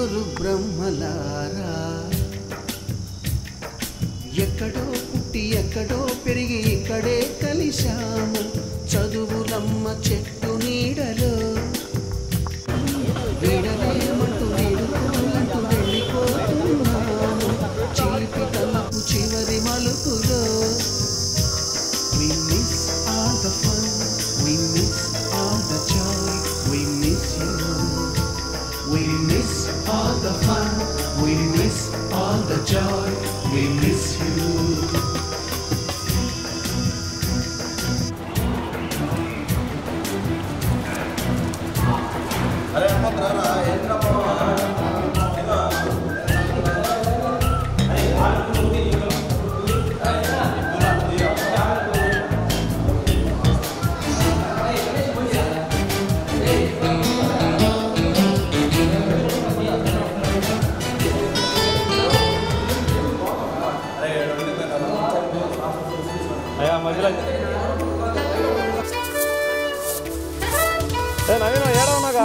నలుగురు బ్రహ్మలారా ఎక్కడో పుట్టి ఎక్కడో పెరిగి ఇక్కడే కలిశాము చదువులమ్మ చెట్టు నీడలో వీడలేమంటూ వీడుకోలంటూ వెళ్ళిపోతున్నాము చిలిపి తలపు చివరి మలుపులో We miss all the fun, we miss all the joy, we miss you. We miss all the fun, we miss all the joy, we miss you.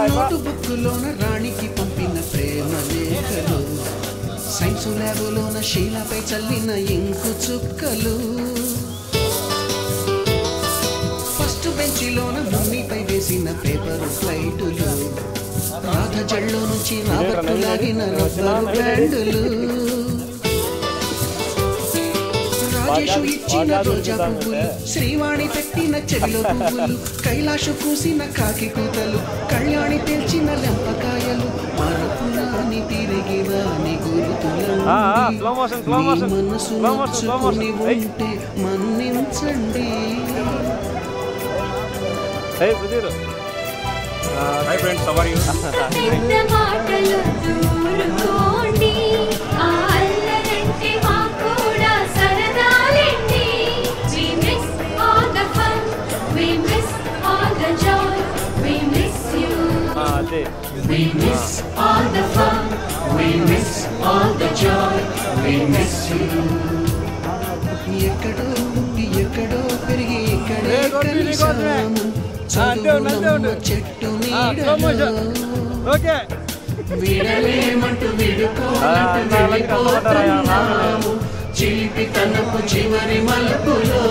నోటుబుక్కులోన రాణికి పంపిన ప్రేమ లేఖలు సైన్సు ల్యాబులోన శీలపై చల్లిన ఇంకు చుక్కలు ఫస్ట్ బెంచిలోన మున్నిపై వేసిన పేపరు ఫ్లైటులు రాధ జల్లో నుంచి రాబట్టు లాగిన రబ్బరు బ్యాండులు రాజేషు ఇచ్చిన రోజా పువ్వులు శ్రీవాణి పెట్టిన చెవిలో పువ్వులు కైలాషు కూసిన కాకి కూతలు కళ్యాణి తెల్చిన లెంపకాయలు మరపురాని తిరిగి రాని గురుతులు మనసు నచ్చుకుని ఉంటే మన్నించండి We miss all the fun, we miss all the joy, we miss you. ఎక్కడో ఎక్కడో పెరిగి ఇక్కడే కలిశాము చదువులమ్మ చెట్టు నీడలో వీడలేమంటూ వీడుకోలంటూ వెళ్ళిపోతున్నాము చిలిపి తనపు చివరి మలుపులో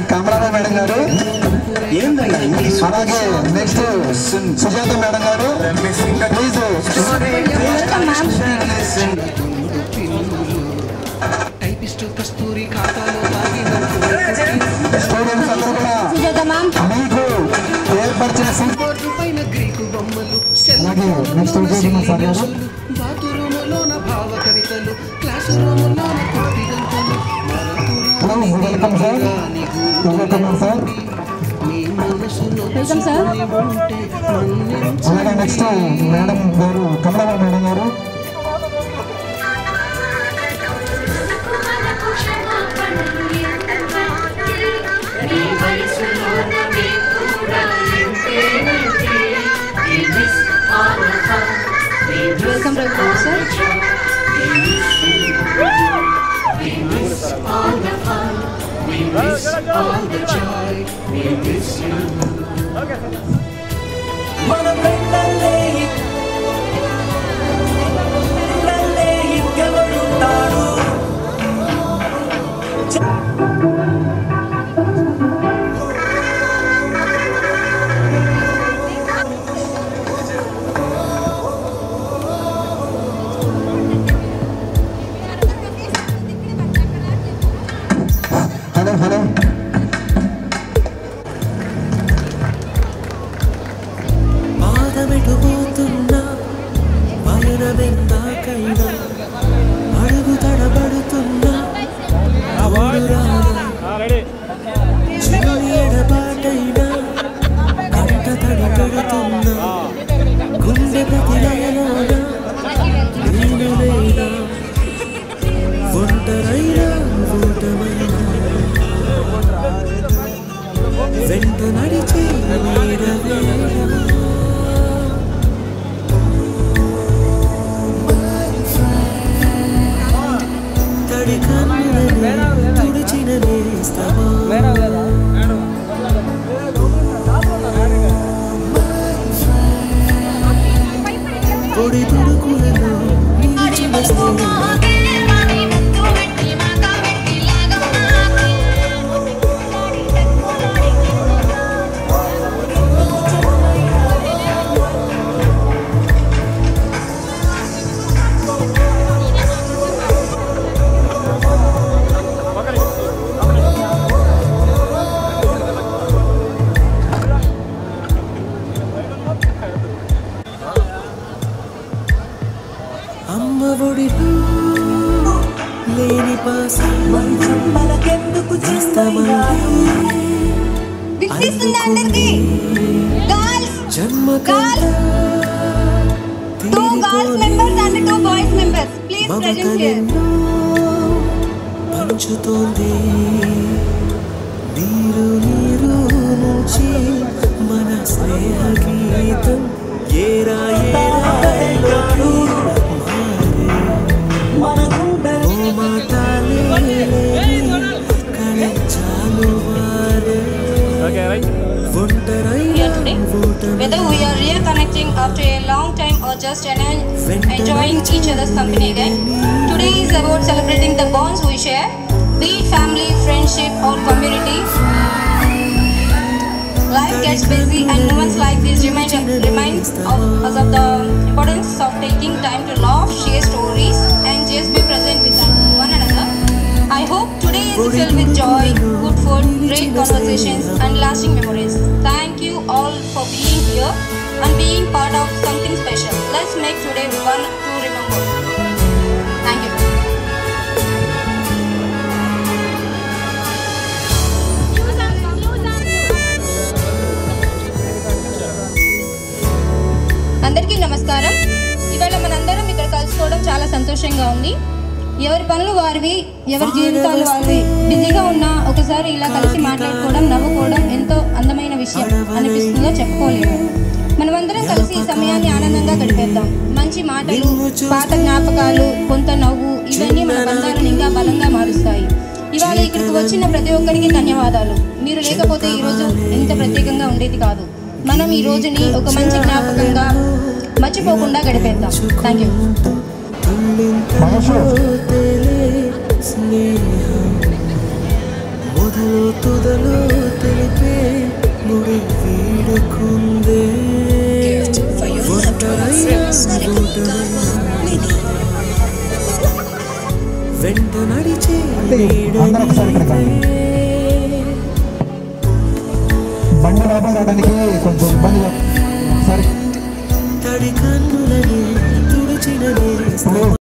కమలా మేడం గారు అలాగే నెక్స్ట్ సుజాత మేడం గారు ప్లీజ్ టైపిస్టు కస్తూరి ఖాతాలో స్టూడెంట్స్ అందరూ కూడా మీకు ఏర్పరిచిన బోర్డు పైన గ్రీకు బొమ్మలు బాతురూములోన భావ కవితలు క్లాసు రూములోన కోటి గంటలు మీ మనసులో ఉంటే అలాగే నెక్స్ట్ మేడం గారు కమలా మేడం గారు Welcome to the sir. We miss all the fun, we miss all the joy, we miss you. తడి కన్నులని తుడిచిన నేస్తమా పొడి తుడుకులలో నిలిచిన స్నేహం అమ్మ ఒడిలో లేని పాసం మనకెందుకు వినిపిస్తుందా అందరికీ? గర్ల్స్ జన్మ two girls members and two boys members please present here. పంచుతోంది నీరు నీరు నుంచి మన స్నేహ గీతం ఏరా ఏరాలోకి మారే ఓ మాటలే కళచాలు వారే Here today, whether we are reconnecting after a long time or just enjoying each other's company again, today is about celebrating the bonds we share, be it family, friendship or community. Life gets busy and moments like this remind us of the importance of taking time to laugh, share stories and just be present with one another. I hope today is filled with joy, good food, great conversations and lasting memories. Thank you all for being here and being part of something special. Let's make today one to remember. Thank you. అందరికీ నమస్కారం. ఇవాళ మనందరం ఇక్కడ కలుసుకోవడం చాలా సంతోషంగా ఉంది. ఎవరి పనులు వారివి, ఎవరి జీవితాలు వారివి. బిజీగా ఉన్నా ఒకసారి ఇలా కలిసి మాట్లాడుకోవడం, నవ్వుకోవడం ఎంతో అందమైన విషయం అనిపిస్తుందో చెప్పుకోలేము. మనమందరం కలిసి ఈ సమయాన్ని ఆనందంగా గడిపేద్దాం. మంచి మాటలు, పాత జ్ఞాపకాలు, కొంత నవ్వు ఇవన్నీ మన బంధాలను ఇంకా బలంగా మారుస్తాయి. ఇవాళ ఇక్కడికి వచ్చిన ప్రతి ఒక్కరికి ధన్యవాదాలు. మీరు లేకపోతే ఈరోజు ఇంత ప్రత్యేకంగా ఉండేది కాదు. మనం ఈ రోజుని ఒక మంచి జ్ఞాపకంగా మర్చిపోకుండా గడిపేద్దాం. Thank you. మొదలు తుదలు తెలిపే ముడి వీడుకుందే వెంట నడిచే బండి లోపల రావడానికి కొంచెం ఇబ్బందిగా సరే తడి కన్నులని తుడిచిన